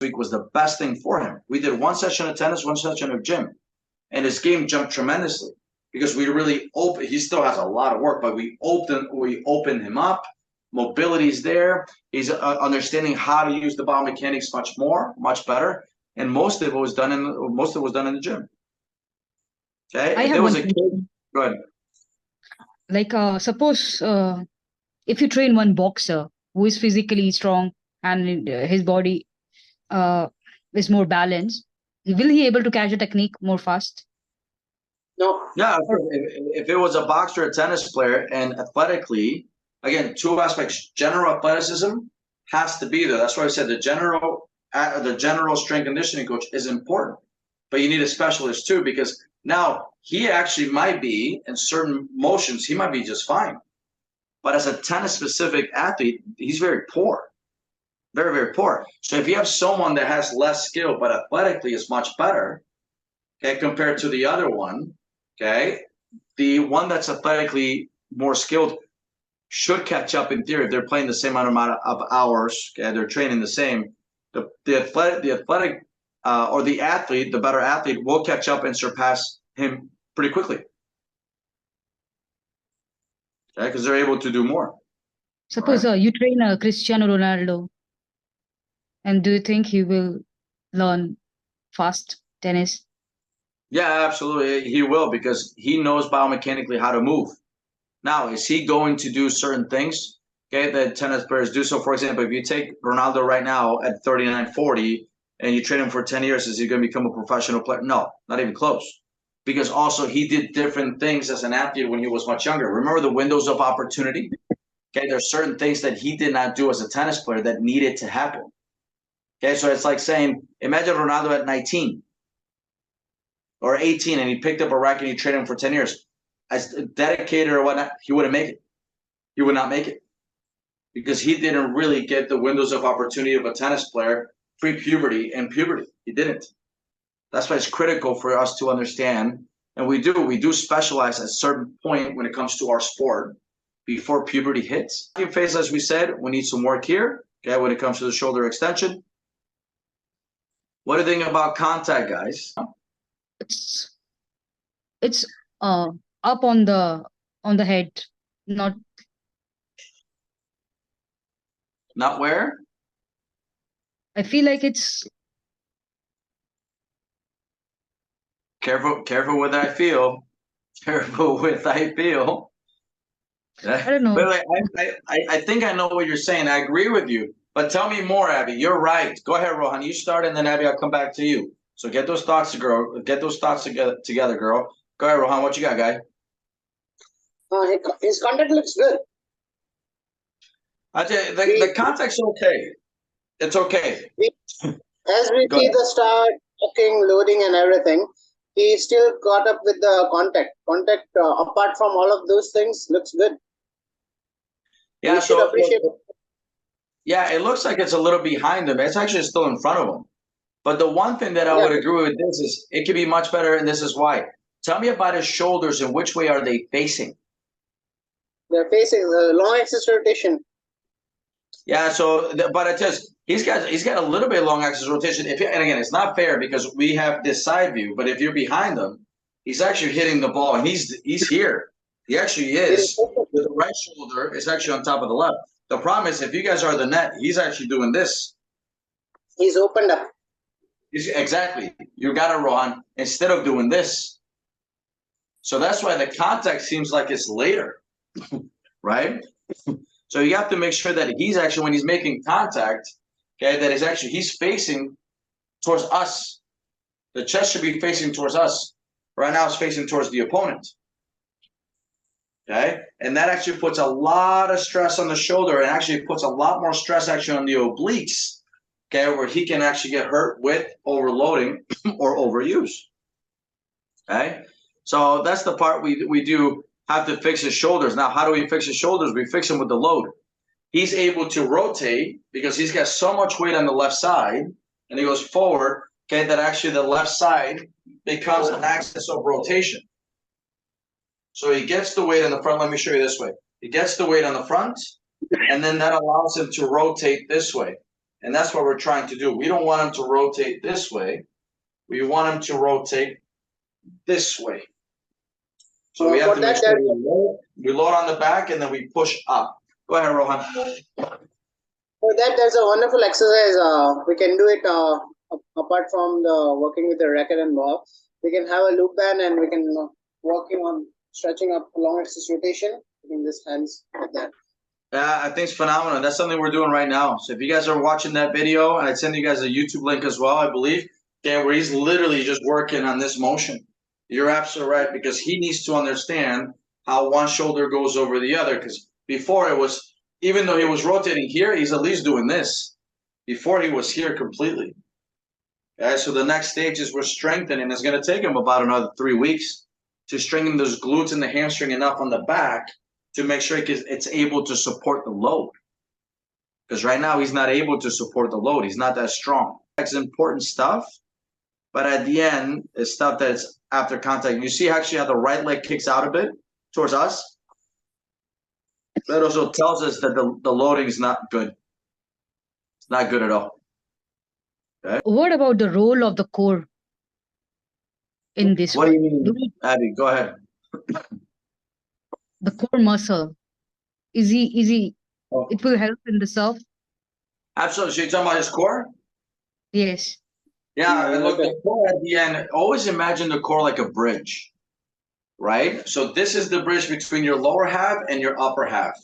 week was the best thing for him. We did one session of tennis, one session of gym, and his game jumped tremendously because we really opened. He still has a lot of work, but we opened him up. Mobility's there. He's understanding how to use the biomechanics much better, and most of it was done in the gym. Okay, I if have there was one a kid, question. go ahead. Like, suppose if you train one boxer who is physically strong and his body uh, is more balanced, will he able to catch the technique more fast? No. Yeah, if it was a boxer or a tennis player, and athletically, again, two aspects: general athleticism has to be there. That's why I said the general strength conditioning coach is important, but you need a specialist too, because now he actually might be in certain motions, he might be just fine, but as a tennis specific athlete, he's very poor, very, very poor. So if you have someone that has less skill but athletically is much better, okay, compared to the other one, okay, the one that's athletically more skilled should catch up in theory if they're playing the same amount of hours. Okay, they're training the same. The athletic or the athlete, the better athlete, will catch up and surpass him pretty quickly. Okay, because they're able to do more. Suppose you train Cristiano Ronaldo, and do you think he will learn fast tennis? Yeah, absolutely. He will, because he knows biomechanically how to move. Now, is he going to do certain things, okay, that tennis players do? So, for example, if you take Ronaldo right now at 39, 40, and you train him for 10 years, is he going to become a professional player? No, not even close. Because also he did different things as an athlete when he was much younger. Remember the windows of opportunity? Okay, there's certain things that he did not do as a tennis player that needed to happen. Okay, so it's like saying, imagine Ronaldo at 19 or 18, and he picked up a racket and he trained him for 10 years. As dedicated or whatnot, he wouldn't make it. He would not make it because he didn't really get the windows of opportunity of a tennis player pre-puberty and puberty. He didn't. That's why it's critical for us to understand, and we do specialize at a certain point when it comes to our sport before puberty hits. Phase, as we said, we need some work here. Okay, when it comes to the shoulder extension. What do you think about contact, guys? It's up on the head, not where? I feel like it's careful with I feel. Careful with I feel. I don't know. But I think I know what you're saying. I agree with you. But tell me more, Abby. You're right. Go ahead, Rohan. You start, and then Abby, I'll come back to you. So get those thoughts, girl. Get those thoughts together, girl. Go ahead, Rohan. What you got, guy? His contact looks good. I tell you, the contact's okay. It's okay. As we see the start, walking, loading, and everything, he still caught up with the contact. Contact, apart from all of those things, looks good. Yeah, so appreciate it. Yeah, it looks like it's a little behind him. It's actually still in front of him. But the one thing that I would agree with this is it could be much better, and this is why. Tell me about his shoulders and which way are they facing? They're facing the long axis rotation. Yeah, so but it says he's got a little bit of long axis rotation. And again, it's not fair because we have this side view, but if you're behind him, he's actually hitting the ball, and he's here. He actually is. The right shoulder is actually on top of the left. The problem is if you guys are the net, he's actually doing this. He's opened up. Exactly. You got it, Rohan, instead of doing this. So that's why the contact seems like it's later, right? So you have to make sure that he's actually, when he's making contact, okay, that is actually, he's facing towards us. The chest should be facing towards us. Right now it's facing towards the opponent. Okay? And that actually puts a lot of stress on the shoulder and actually puts a lot more stress actually on the obliques, okay, where he can actually get hurt with overloading or overuse. Okay? So that's the part we do have to fix his shoulders. Now, how do we fix his shoulders? We fix him with the load. He's able to rotate because he's got so much weight on the left side, and he goes forward, okay, that actually the left side becomes an axis of rotation. So he gets the weight on the front. Let me show you this way. He gets the weight on the front, and then that allows him to rotate this way. And that's what we're trying to do. We don't want him to rotate this way. We want him to rotate this way. So we have to make sure we load on the back and then we push up. Go ahead, Rohan. For that, there's a wonderful exercise. We can do it apart from the working with the racket and ball. We can have a loop band and we can working on stretching up long axis rotation, putting this hands like that. Yeah, I think it's phenomenal. That's something we're doing right now. So if you guys are watching that video, and I'd send you guys a YouTube link as well, I believe, okay, where he's literally just working on this motion. You're absolutely right, because he needs to understand how one shoulder goes over the other. Because before it was, even though he was rotating here, he's at least doing this. Before he was here completely. Okay, so the next stage is we're strengthening. It's going to take him about another 3 weeks to strengthen those glutes and the hamstring enough on the back to make sure it's able to support the load. Because right now he's not able to support the load. He's not that strong. It's important stuff, but at the end, it's stuff that's after contact. You see actually how the right leg kicks out a bit towards us? That also tells us that the loading is not good. It's not good at all. Okay? What about the role of the core in this? What do you mean, Abby? Go ahead. The core muscle, is he Oh. it will help in the surf? Absolutely. So you're talking about his core? Yes. Yeah, and look, the core at the end, always imagine the core like a bridge, right? So this is the bridge between your lower half and your upper half.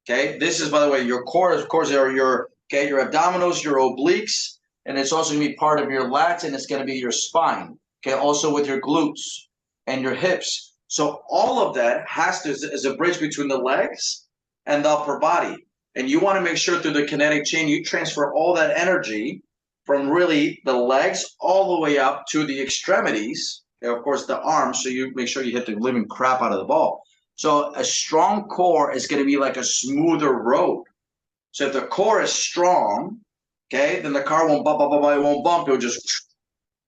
Okay, this is, by the way, your core, of course, are your abdominals, your obliques, and it's also gonna be part of your lats, and it's gonna be your spine. Okay, also with your glutes and your hips. So all of that is a bridge between the legs and the upper body. And you want to make sure through the kinetic chain, you transfer all that energy from really the legs all the way up to the extremities, and of course the arms, so you make sure you hit the living crap out of the ball. So a strong core is going to be like a smoother road. So if the core is strong, okay, then the car won't bump, it won't bump, it'll just,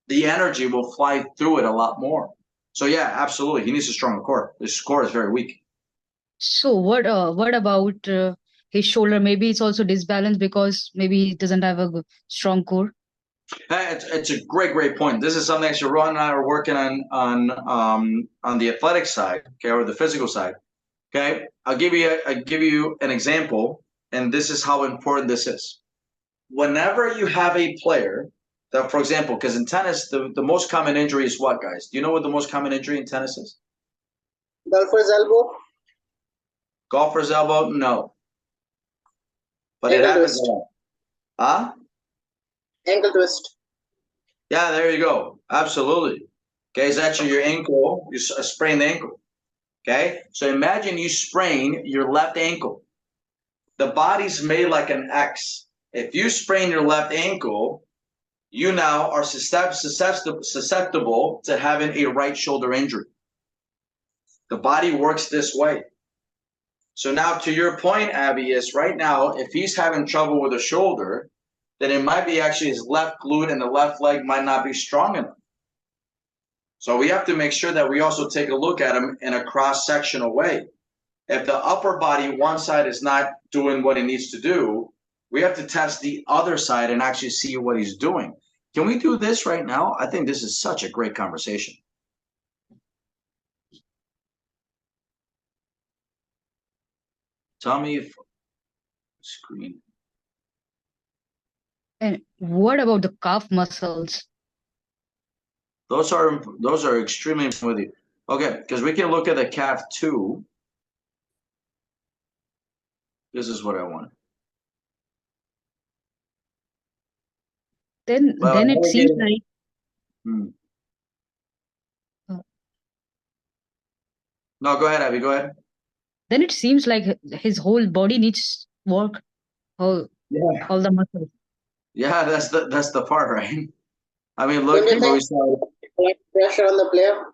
the energy will fly through it a lot more. So yeah, absolutely, he needs a stronger core. His core is very weak. So what about his shoulder? Maybe it's also disbalanced because maybe he doesn't have a strong core. It's a great point. This is something actually Ron and I are working on the athletic side, okay, or the physical side. Okay, I'll give you an example, and this is how important this is. Whenever you have a player that, for example, because in tennis, the most common injury is what, guys? Do you know what the most common injury in tennis is? Golfer's elbow? Golfer's elbow? No. But it happens a lot. Huh? Ankle twist. Yeah, there you go. Absolutely. Okay, it's actually your ankle, you sprained the ankle. Okay, so imagine you sprain your left ankle. The body's made like an X. If you sprain your left ankle, you now are susceptible to having a right shoulder injury. The body works this way. So now to your point, Abby, is right now, if he's having trouble with the shoulder, then it might be actually his left glute and the left leg might not be strong enough. So we have to make sure that we also take a look at him in a cross-sectional way. If the upper body, one side is not doing what it needs to do, we have to test the other side and actually see what he's doing. Can we do this right now? I think this is such a great conversation. Tell me if screen. And what about the calf muscles? Those are extremely important with you. Okay, because we can look at the calf too. This is what I want. Then it seems like No, go ahead, Abby. Go ahead. Then it seems like his whole body needs work. All the muscles. Yeah, that's the part, right? I mean, look, we saw pressure on the player.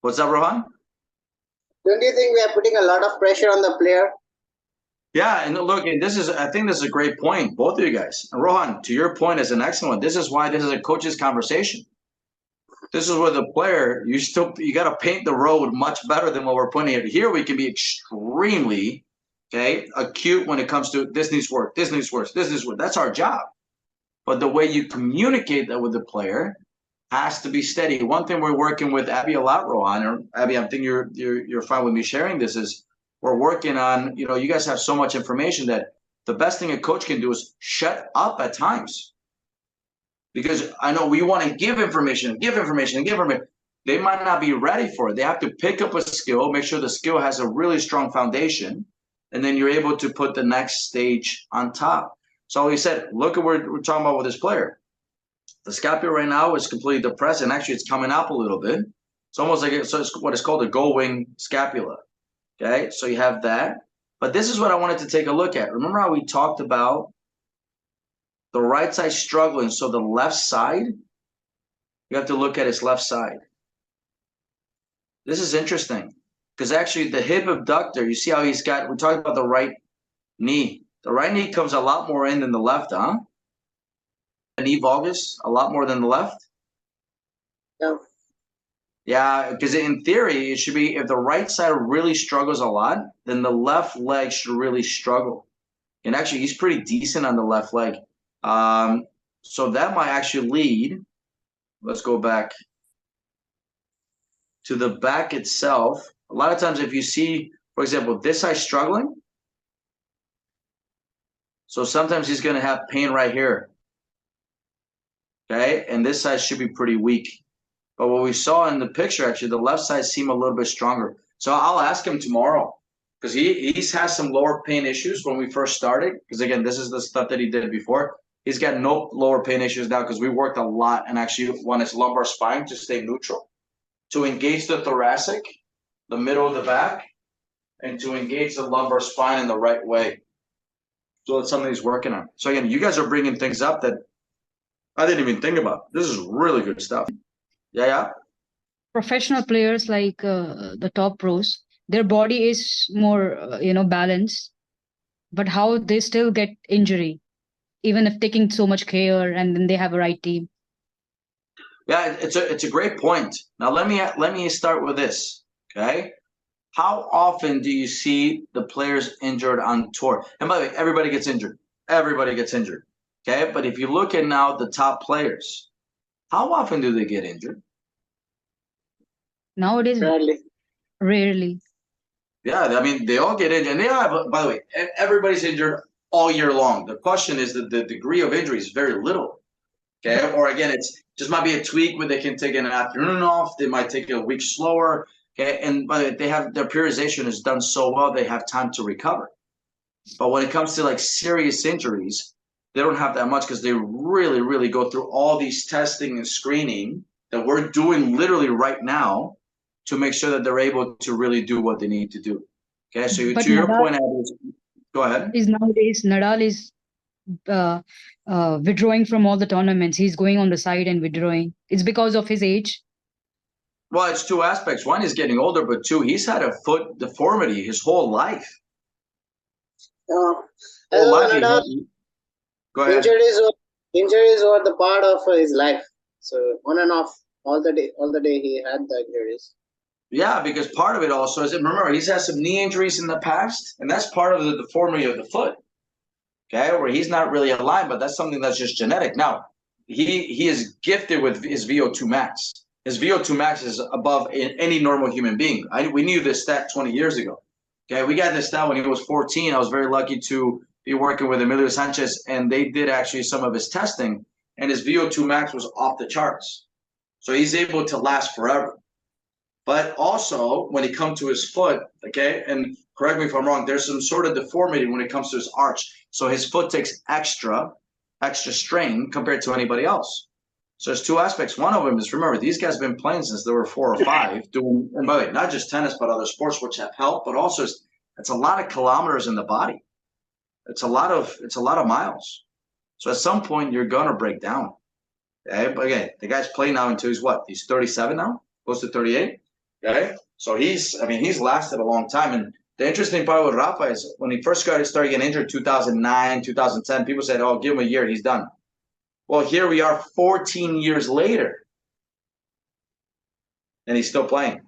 What's up, Rohan? Don't you think we are putting a lot of pressure on the player? Yeah, and look, I think this is a great point, both of you guys. And Rohan, to your point, is an excellent one. This is why this is a coach's conversation. This is where the player, you got to paint the road much better than what we're putting here. Here we can be extremely, Okay, acute when it comes to this needs work, this needs work, this needs work. That's our job. But the way you communicate that with the player has to be steady. One thing we're working with Abby a lot, Rohan, or Abby, I think you're fine with me sharing this, is we're working on, you guys have so much information that the best thing a coach can do is shut up at times. Because I know we want to give information. They might not be ready for it. They have to pick up a skill, make sure the skill has a really strong foundation, and then you're able to put the next stage on top. So he said, look at what we're talking about with this player. The scapula right now is completely depressed, and actually it's coming up a little bit. It's almost like it's what is called a gull wing scapula. Okay, so you have that. But this is what I wanted to take a look at. Remember how we talked about the right side struggling? So the left side, you have to look at his left side. This is interesting because actually the hip abductor, you see how he's got, we talked about the right knee. The right knee comes a lot more in than the left, huh? The knee valgus a lot more than the left? Yeah. Yeah, because in theory, it should be if the right side really struggles a lot, then the left leg should really struggle. And actually, he's pretty decent on the left leg. So that might actually lead, let's go back to the back itself. A lot of times if you see, for example, this side struggling, so sometimes he's going to have pain right here. Okay, and this side should be pretty weak. But what we saw in the picture, actually, the left side seemed a little bit stronger. So I'll ask him tomorrow because he's has some lower pain issues when we first started. Because again, this is the stuff that he did before. He's got no lower pain issues now because we worked a lot and actually want his lumbar spine to stay neutral, to engage the thoracic, the middle of the back, and to engage the lumbar spine in the right way. So that's something he's working on. So again, you guys are bringing things up that I didn't even think about. This is really good stuff. Yeah. Professional players like the top pros, their body is more, balanced, but how they still get injury, even if taking so much care and then they have a right team. Yeah, it's a great point. Now let me start with this. Okay, how often do you see the players injured on tour? And by the way, everybody gets injured. Everybody gets injured. Okay, but if you look at now the top players, how often do they get injured? Nowadays, rarely. Yeah, I mean they all get injured. And they have, by the way, everybody's injured all year long. The question is that the degree of injury is very little. Okay, or again, it's just might be a tweak where they can take an afternoon off. They might take a week slower. Okay, and but they have their periodization is done so well they have time to recover. But when it comes to like serious injuries, they don't have that much because they really, really go through all these testing and screening that we're doing literally right now to make sure that they're able to really do what they need to do. Okay, so But to your Nadal point, go ahead. Nadal is withdrawing from all the tournaments. He's going on the side and withdrawing. It's because of his age. Well, it's two aspects. One, he's getting older, but two, he's had a foot deformity his whole life. Whole life go ahead. Injuries were the part of his life. So on and off all the day he had the injuries. Yeah, because part of it also is, remember, he's had some knee injuries in the past, and that's part of the deformity of the foot. Okay, where he's not really aligned, but that's something that's just genetic. Now, he is gifted with his VO2 max. His VO2 max is above any normal human being. We knew this stat 20 years ago. Okay, we got this stat when he was 14. I was very lucky to be working with Emilio Sanchez, and they did actually some of his testing, and his VO2 max was off the charts. So he's able to last forever. But also, when it comes to his foot, okay, and correct me if I'm wrong, there's some sort of deformity when it comes to his arch. So his foot takes extra strain compared to anybody else. So there's two aspects. One of them is, remember, these guys have been playing since they were 4 or 5, doing, and by the way, not just tennis, but other sports which have helped, but also it's a lot of kilometers in the body. It's a lot of miles. So at some point you're gonna break down. Okay? But again, the guy's playing now until he's what? He's 37 now, close to 38. Okay, so he's lasted a long time. And the interesting part with Rafa is when he first started getting injured, 2009, 2010, people said, "Oh, give him a year, he's done." Well, here we are, 14 years later, and he's still playing.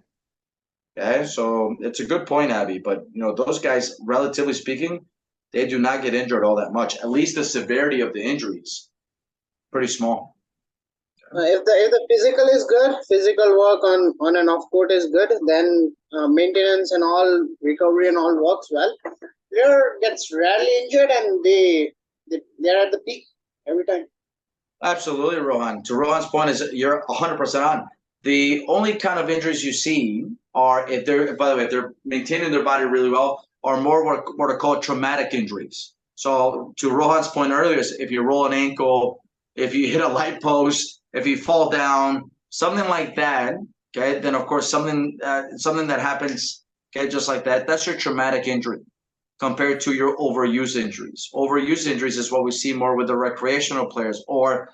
Okay, so it's a good point, Abby. But those guys, relatively speaking, they do not get injured all that much. At least the severity of the injuries pretty small. If the physical is good, physical work on and off court is good, then maintenance and all recovery and all works well. Player gets rarely injured, and they're at the peak every time. Absolutely, Rohan. To Rohan's point, is you're 100% on. The only kind of injuries you see are if they're maintaining their body really well, are more what are called traumatic injuries. So to Rohan's point earlier, if you roll an ankle, if you hit a light post, if you fall down, something like that, okay, then of course something that happens, okay, just like that, that's your traumatic injury compared to your overuse injuries. Overuse injuries is what we see more with the recreational players or